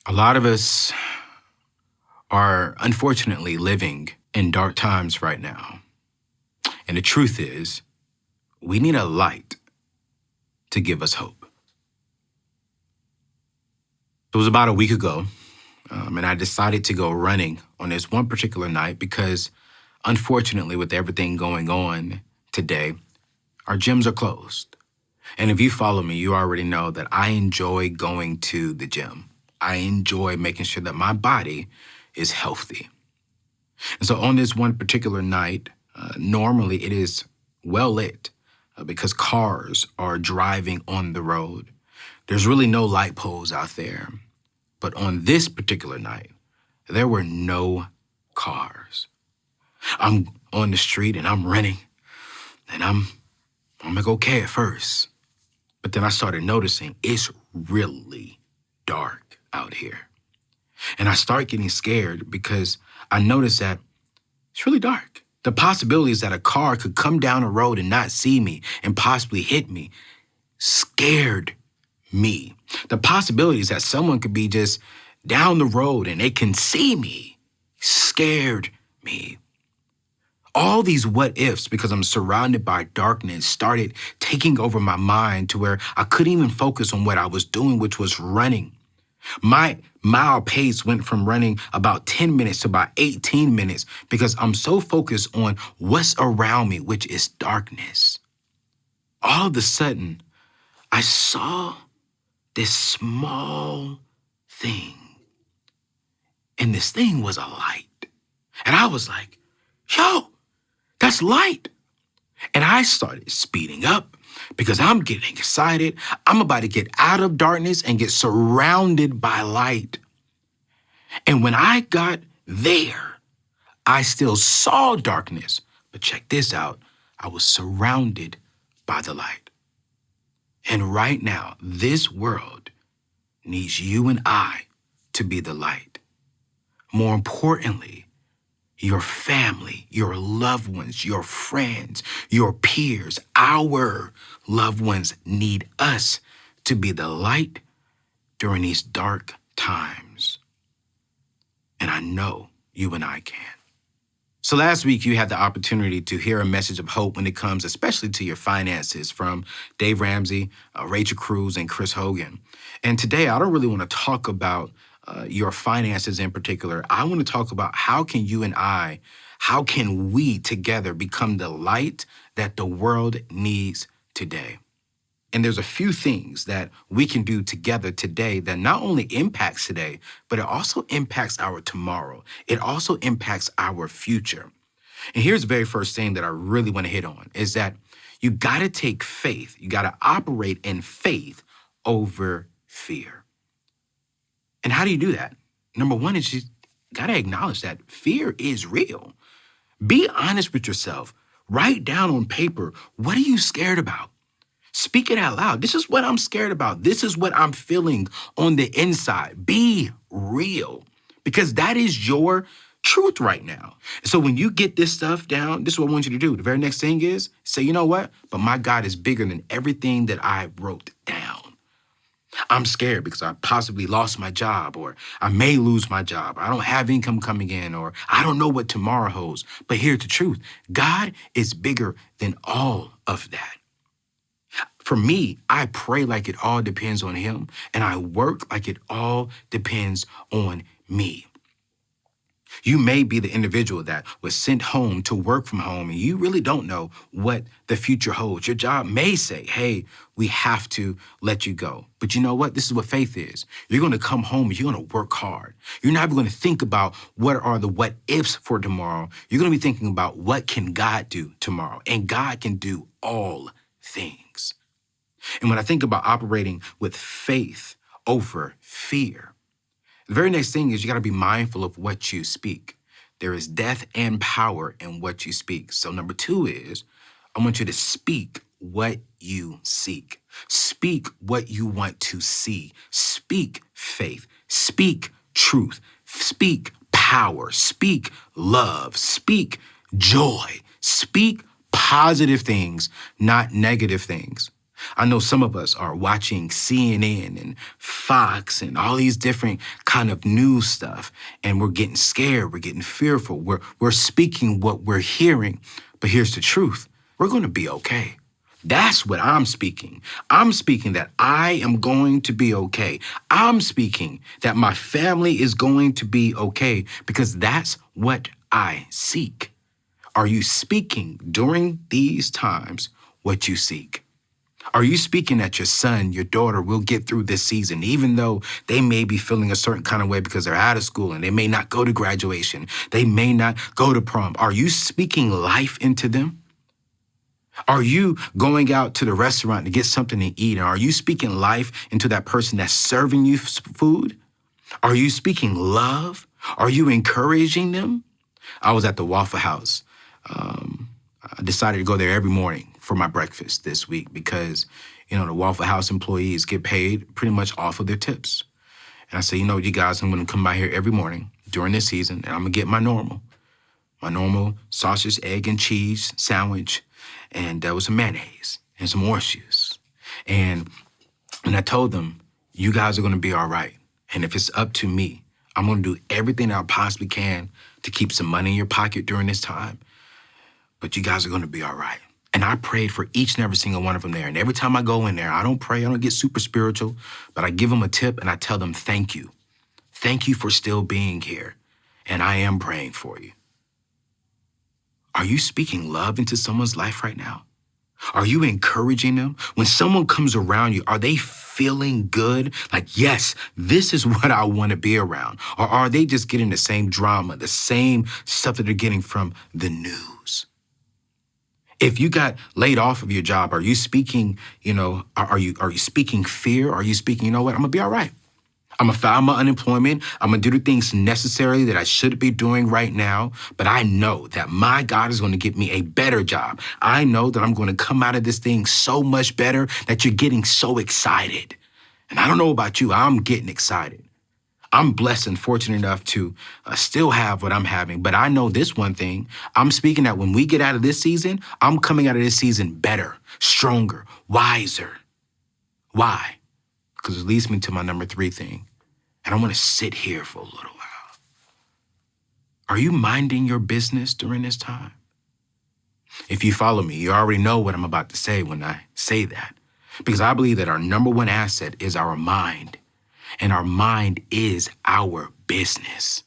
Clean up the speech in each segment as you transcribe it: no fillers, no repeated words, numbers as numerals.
A lot of us are unfortunately living in dark times right now. And the truth is, we need a light to give us hope. It was about a week ago, and I decided to go running on this one particular night because, unfortunately, with everything going on today, our gyms are closed. And if you follow me, you already know that I enjoy going to the gym. I enjoy making sure that my body is healthy. And so on this one particular night, normally it is well lit because cars are driving on the road. There's really no light poles out there. But on this particular night, there were no cars. I'm on the street and I'm running and I'm like, okay at first. But then I started noticing it's really dark out here. And I start getting scared because I noticed that it's really dark. The possibilities that a car could come down a road and not see me and possibly hit me scared me. The possibilities that someone could be just down the road and they can see me scared me. All these what ifs, because I'm surrounded by darkness, started taking over my mind to where I couldn't even focus on what I was doing, which was running. My mile pace went from running about 10 minutes to about 18 minutes because I'm so focused on what's around me, which is darkness. All of a sudden, I saw this small thing, and this thing was a light. And I was like, yo, that's light. And I started speeding up because I'm getting excited. I'm about to get out of darkness and get surrounded by light. And when I got there, I still saw darkness. But check this out. I was surrounded by the light. And right now, this world needs you and I to be the light. More importantly, your family, your loved ones, your friends, your peers, our loved ones need us to be the light during these dark times. And I know you and I can. So last week, you had the opportunity to hear a message of hope when it comes especially to your finances from Dave Ramsey, Rachel Cruze, and Chris Hogan. And today, I don't really want to talk about your finances in particular. I want to talk about how can we together become the light that the world needs today? And there's a few things that we can do together today that not only impacts today, but it also impacts our tomorrow. It also impacts our future. And here's the very first thing that I really want to hit on is that you got to take faith. You got to operate in faith over fear. And how do you do that? Number one is you got to acknowledge that fear is real. Be honest with yourself. Write down on paper, what are you scared about? Speak it out loud. This is what I'm scared about. This is what I'm feeling on the inside. Be real, because that is your truth right now. So when you get this stuff down, this is what I want you to do. The very next thing is say, you know what? But my God is bigger than everything that I wrote down. I'm scared because I possibly lost my job, or I may lose my job. I don't have income coming in, or I don't know what tomorrow holds. But here's the truth. God is bigger than all of that. For me, I pray like it all depends on him, and I work like it all depends on me. You may be the individual that was sent home to work from home, and you really don't know what the future holds. Your job may say, hey, we have to let you go. But you know what? This is what faith is. You're going to come home and you're going to work hard. You're not even going to think about what are the what ifs for tomorrow. You're going to be thinking about what can God do tomorrow, and God can do all things. And when I think about operating with faith over fear, the very next thing is you got to be mindful of what you speak. There is death and power in what you speak. So number two is I want you to speak what you seek. Speak what you want to see. Speak faith. Speak truth. Speak power. Speak love. Speak joy. Speak positive things, not negative things. I know some of us are watching CNN and Fox and all these different kind of news stuff, and we're getting scared, we're getting fearful, we're speaking what we're hearing. But here's the truth. We're going to be okay. That's what I'm speaking. I'm speaking that I am going to be okay. I'm speaking that my family is going to be okay because that's what I seek. Are you speaking during these times what you seek? Are you speaking that your son, your daughter will get through this season, even though they may be feeling a certain kind of way because they're out of school and they may not go to graduation, they may not go to prom? Are you speaking life into them? Are you going out to the restaurant to get something to eat? And are you speaking life into that person that's serving you food? Are you speaking love? Are you encouraging them? I was at the Waffle House. I decided to go there every morning for my breakfast this week because, the Waffle House employees get paid pretty much off of their tips. And I said, you guys, I'm going to come by here every morning during this season, and I'm going to get my normal sausage, egg, and cheese sandwich, and there was some mayonnaise and some orange juice. And I told them, you guys are going to be all right. And if it's up to me, I'm going to do everything that I possibly can to keep some money in your pocket during this time. But you guys are going to be all right. And I prayed for each and every single one of them there. And every time I go in there, I don't pray, I don't get super spiritual, but I give them a tip and I tell them, thank you. Thank you for still being here. And I am praying for you. Are you speaking love into someone's life right now? Are you encouraging them? When someone comes around you, are they feeling good? Like, yes, this is what I want to be around. Or are they just getting the same drama, the same stuff that they're getting from the news? If you got laid off of your job, are you speaking, are you speaking fear? Are you speaking, I'm going to be all right. I'm going to file my unemployment. I'm going to do the things necessary that I should be doing right now. But I know that my God is going to give me a better job. I know that I'm going to come out of this thing so much better that you're getting so excited. And I don't know about you. I'm getting excited. I'm blessed and fortunate enough to still have what I'm having. But I know this one thing. I'm speaking that when we get out of this season, I'm coming out of this season better, stronger, wiser. Why? Because it leads me to my number 3 thing. And I want to sit here for a little while. Are you minding your business during this time? If you follow me, you already know what I'm about to say when I say that. Because I believe that our number 1 asset is our mind. And our mind is our business.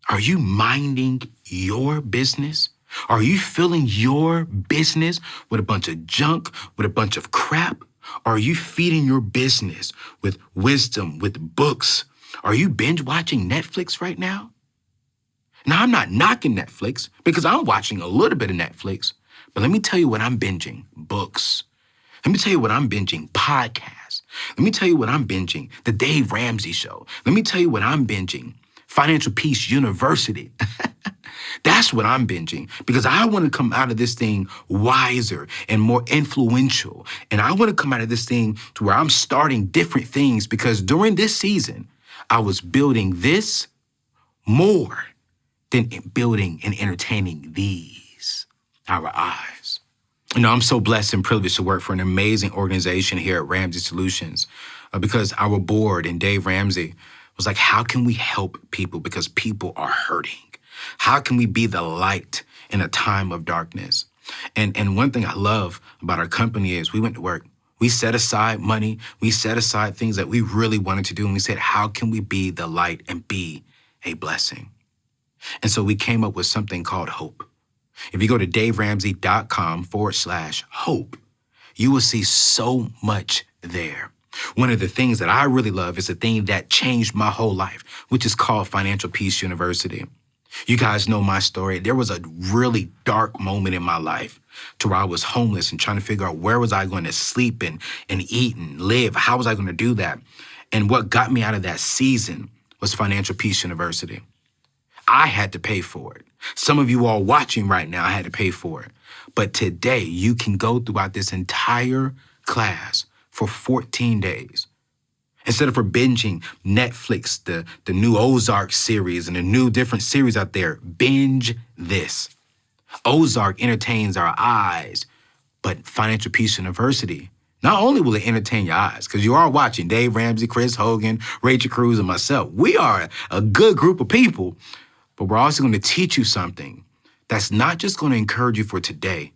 Are you minding your business? Are you filling your business with a bunch of junk, with a bunch of crap? Are you feeding your business with wisdom, with books? Are you binge watching Netflix right now? Now, I'm not knocking Netflix because I'm watching a little bit of Netflix, but let me tell you what I'm binging: books. Let me tell you what I'm binging: podcasts. Let me tell you what I'm binging: the Dave Ramsey Show. Let me tell you what I'm binging: Financial Peace University. That's what I'm binging because I want to come out of this thing wiser and more influential. And I want to come out of this thing to where I'm starting different things because during this season, I was building this more than building and entertaining these, our eyes. I'm so blessed and privileged to work for an amazing organization here at Ramsey Solutions because our board and Dave Ramsey was like, how can we help people because people are hurting? How can we be the light in a time of darkness? And one thing I love about our company is we went to work. We set aside money. We set aside things that we really wanted to do. And we said, how can we be the light and be a blessing? And so we came up with something called hope. If you go to daveramsey.com/hope, you will see so much there. One of the things that I really love is the thing that changed my whole life, which is called Financial Peace University. You guys know my story. There was a really dark moment in my life to where I was homeless and trying to figure out where was I going to sleep and eat and live? How was I going to do that? And what got me out of that season was Financial Peace University. I had to pay for it. Some of you all watching right now, I had to pay for it. But today, you can go throughout this entire class for 14 days. Instead of binging Netflix, the new Ozark series and the new different series out there, binge this. Ozark entertains our eyes, But Financial Peace University, not only will it entertain your eyes, because you are watching Dave Ramsey, Chris Hogan, Rachel Cruze, and myself. We are a good group of people, but we're also going to teach you something that's not just going to encourage you for today,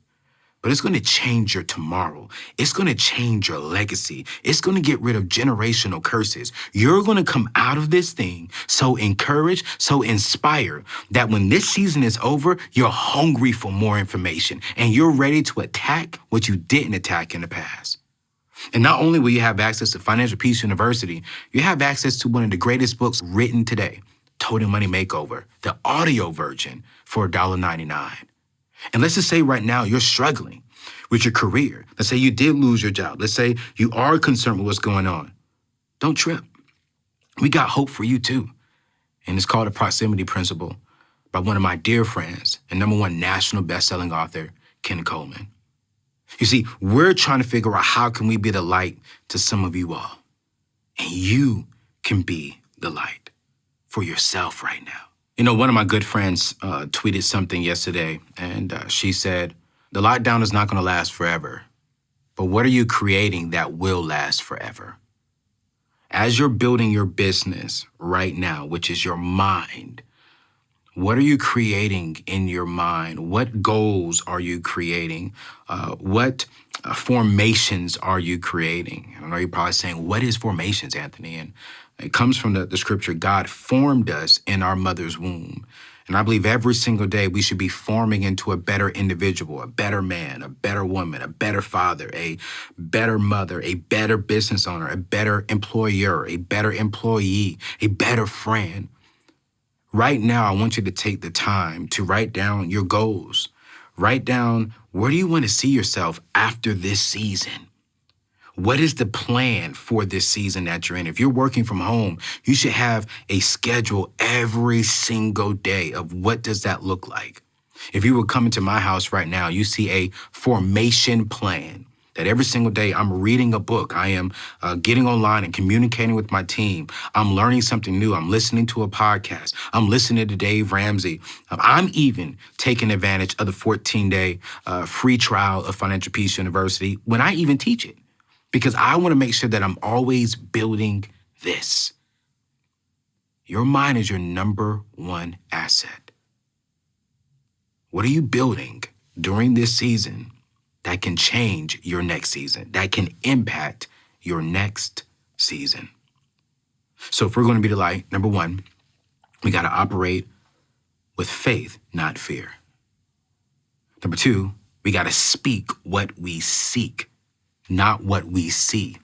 but it's going to change your tomorrow. It's going to change your legacy. It's going to get rid of generational curses. You're going to come out of this thing so encouraged, so inspired that when this season is over, you're hungry for more information and you're ready to attack what you didn't attack in the past. And not only will you have access to Financial Peace University, you have access to one of the greatest books written today, Total Money Makeover, the audio version for $1.99. And let's just say right now you're struggling with your career. Let's say you did lose your job. Let's say you are concerned with what's going on. Don't trip. We got hope for you too. And it's called the Proximity Principle by one of my dear friends and #1 national best-selling author, Ken Coleman. You see, we're trying to figure out how can we be the light to some of you all. And you can be the light for yourself right now. You know, one of my good friends tweeted something yesterday, and she said, the lockdown is not going to last forever, but what are you creating that will last forever? As you're building your business right now, which is your mind, what are you creating in your mind? What goals are you creating? What formations are you creating? I know you're probably saying, what is formations, Anthony? And it comes from the scripture, God formed us in our mother's womb. And I believe every single day we should be forming into a better individual, a better man, a better woman, a better father, a better mother, a better business owner, a better employer, a better employee, a better friend. Right now, I want you to take the time to write down your goals. Write down, where do you want to see yourself after this season? What is the plan for this season that you're in? If you're working from home, you should have a schedule every single day of what does that look like. If you were coming to my house right now, you see a formation plan that every single day I'm reading a book. I am getting online and communicating with my team. I'm learning something new. I'm listening to a podcast. I'm listening to Dave Ramsey. I'm even taking advantage of the 14-day free trial of Financial Peace University when I even teach it. Because I want to make sure that I'm always building this. Your mind is your #1 asset. What are you building during this season that can change your next season, that can impact your next season? So if we're going to be the light, #1, we got to operate with faith, not fear. #2, we got to speak what we seek, not what we see.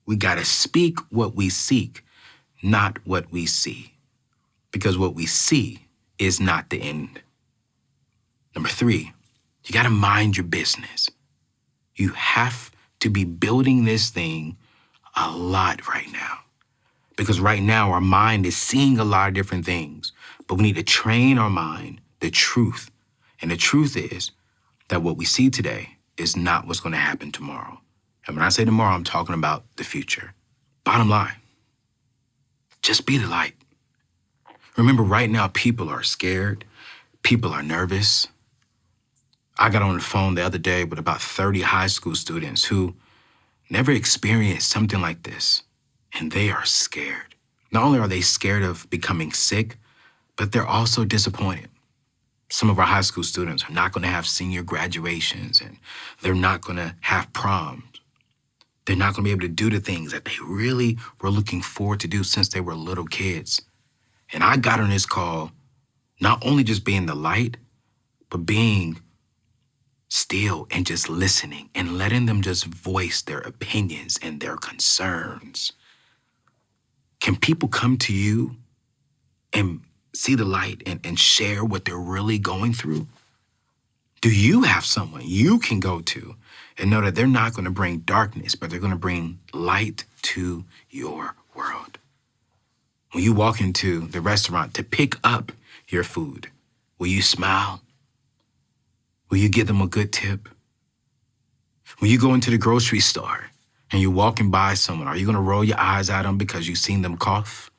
We got to speak what we seek, not what we see. Because what we see is not the end. #3, you got to mind your business. You have to be building this thing a lot right now. Because right now our mind is seeing a lot of different things, but we need to train our mind the truth. And the truth is that what we see today is not what's going to happen tomorrow. And when I say tomorrow, I'm talking about the future. Bottom line, just be the light. Remember, right now, people are scared. People are nervous. I got on the phone the other day with about 30 high school students who never experienced something like this, and they are scared. Not only are they scared of becoming sick, but they're also disappointed. Some of our high school students are not going to have senior graduations, and they're not going to have proms. They're not going to be able to do the things that they really were looking forward to do since they were little kids. And I got on this call, not only just being the light, but being still and just listening and letting them just voice their opinions and their concerns. Can people come to you and see the light and share what they're really going through? Do you have someone you can go to and know that they're not going to bring darkness, but they're going to bring light to your world? When you walk into the restaurant to pick up your food, will you smile? Will you give them a good tip? When you go into the grocery store and you're walking by someone, are you going to roll your eyes at them because you've seen them cough?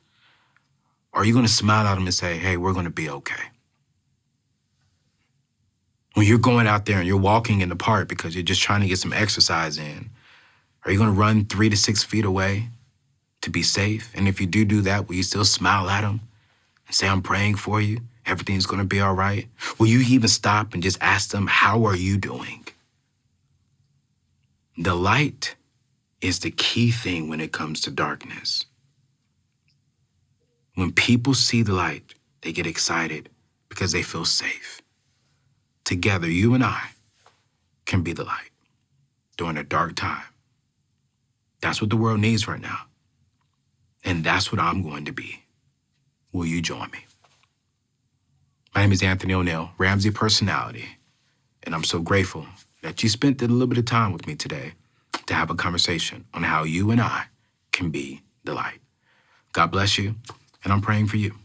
Or are you going to smile at them and say, hey, we're going to be okay? When you're going out there and you're walking in the park because you're just trying to get some exercise in, are you going to run 3 to 6 feet away to be safe? And if you do that, will you still smile at them and say, I'm praying for you? Everything's going to be all right? Will you even stop and just ask them, how are you doing? The light is the key thing when it comes to darkness. When people see the light, they get excited because they feel safe. Together, you and I can be the light during a dark time. That's what the world needs right now. And that's what I'm going to be. Will you join me? My name is Anthony ONeal, Ramsey personality, and I'm so grateful that you spent a little bit of time with me today to have a conversation on how you and I can be the light. God bless you, and I'm praying for you.